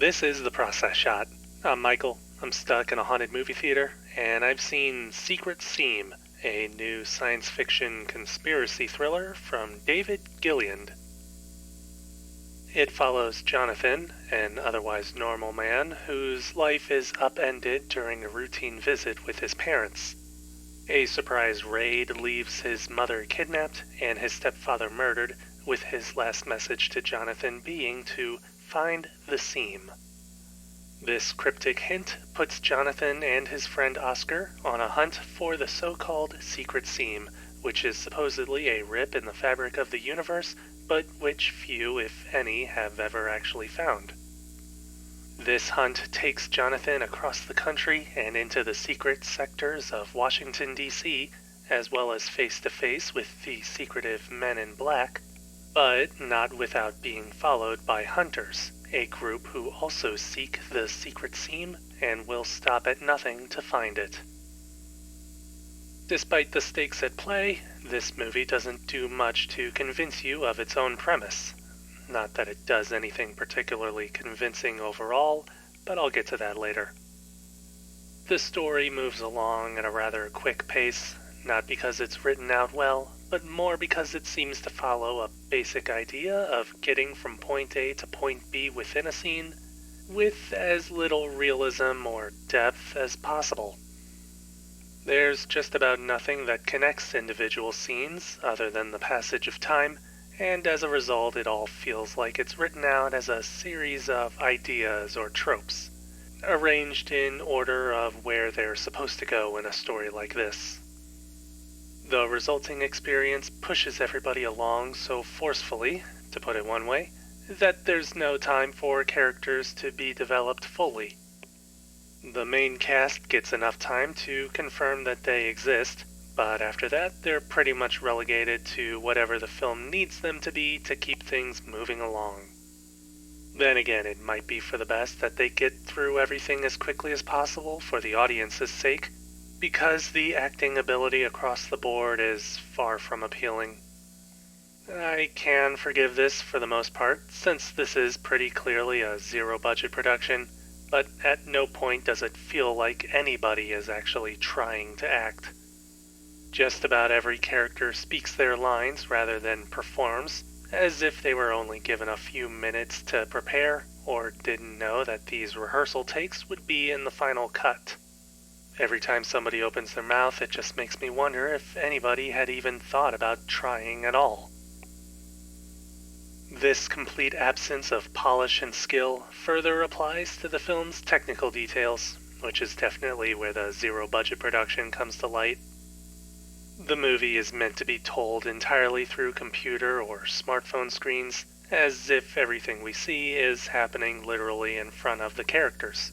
This is The Process Shot. I'm Michael. I'm stuck in a haunted movie theater, and I've seen Secret Seam, a new science fiction conspiracy thriller from David Gilleand. It follows Jonathan, an otherwise normal man, whose life is upended during a routine visit with his parents. A surprise raid leaves his mother kidnapped and his stepfather murdered, with his last message to Jonathan being to find the seam. This cryptic hint puts Jonathan and his friend Oscar on a hunt for the so-called secret seam, which is supposedly a rip in the fabric of the universe, but which few, if any, have ever actually found. This hunt takes Jonathan across the country and into the secret sectors of Washington, D.C., as well as face-to-face with the secretive Men in Black, but not without being followed by hunters, a group who also seek the secret seam and will stop at nothing to find it. Despite the stakes at play, this movie doesn't do much to convince you of its own premise. Not that it does anything particularly convincing overall, but I'll get to that later. The story moves along at a rather quick pace, not because it's written out well, but more because it seems to follow a basic idea of getting from point A to point B within a scene, with as little realism or depth as possible. There's just about nothing that connects individual scenes other than the passage of time, and as a result it all feels like it's written out as a series of ideas or tropes, arranged in order of where they're supposed to go in a story like this. The resulting experience pushes everybody along so forcefully, to put it one way, that there's no time for characters to be developed fully. The main cast gets enough time to confirm that they exist, but after that they're pretty much relegated to whatever the film needs them to be to keep things moving along. Then again, it might be for the best that they get through everything as quickly as possible for the audience's sake, because the acting ability across the board is far from appealing. I can forgive this for the most part, since this is pretty clearly a zero-budget production, but at no point does it feel like anybody is actually trying to act. Just about every character speaks their lines rather than performs, as if they were only given a few minutes to prepare, or didn't know that these rehearsal takes would be in the final cut. Every time somebody opens their mouth, it just makes me wonder if anybody had even thought about trying at all. This complete absence of polish and skill further applies to the film's technical details, which is definitely where the zero-budget production comes to light. The movie is meant to be told entirely through computer or smartphone screens, as if everything we see is happening literally in front of the characters.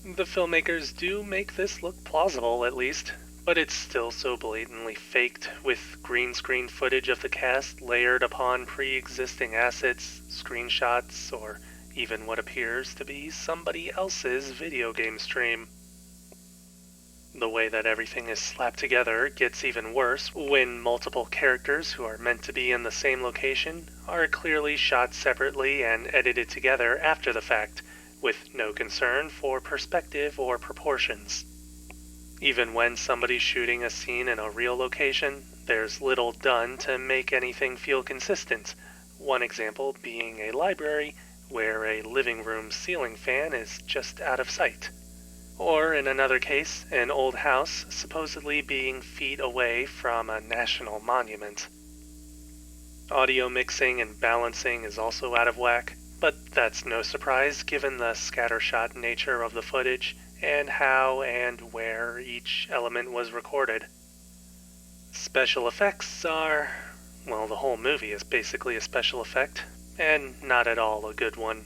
The filmmakers do make this look plausible, at least, but it's still so blatantly faked, with green screen footage of the cast layered upon pre-existing assets, screenshots, or even what appears to be somebody else's video game stream. The way that everything is slapped together gets even worse when multiple characters who are meant to be in the same location are clearly shot separately and edited together after the fact, with no concern for perspective or proportions. Even when somebody's shooting a scene in a real location, there's little done to make anything feel consistent, one example being a library where a living room ceiling fan is just out of sight. Or in another case, an old house supposedly being feet away from a national monument. Audio mixing and balancing is also out of whack, but that's no surprise given the scattershot nature of the footage and how and where each element was recorded. Special effects are, well, the whole movie is basically a special effect, and not at all a good one.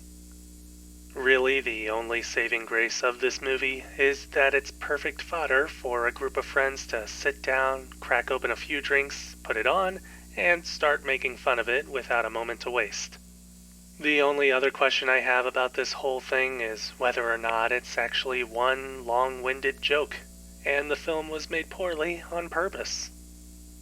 Really, the only saving grace of this movie is that it's perfect fodder for a group of friends to sit down, crack open a few drinks, put it on, and start making fun of it without a moment to waste. The only other question I have about this whole thing is whether or not it's actually one long-winded joke, and the film was made poorly on purpose.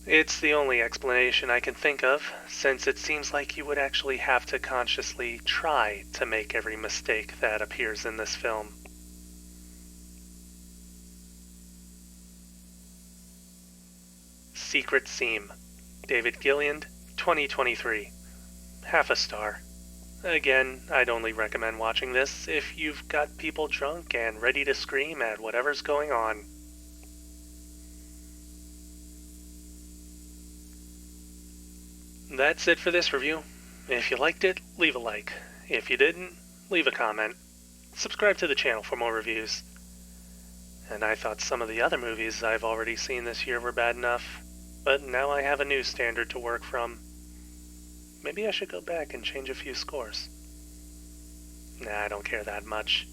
It's the only explanation I can think of, since it seems like you would actually have to consciously try to make every mistake that appears in this film. Secret Seam. David Gilleand, 2023. Half a star. Again, I'd only recommend watching this if you've got people drunk and ready to scream at whatever's going on. That's it for this review. If you liked it, leave a like. If you didn't, leave a comment. Subscribe to the channel for more reviews. And I thought some of the other movies I've already seen this year were bad enough, but now I have a new standard to work from. Maybe I should go back and change a few scores. Nah, I don't care that much.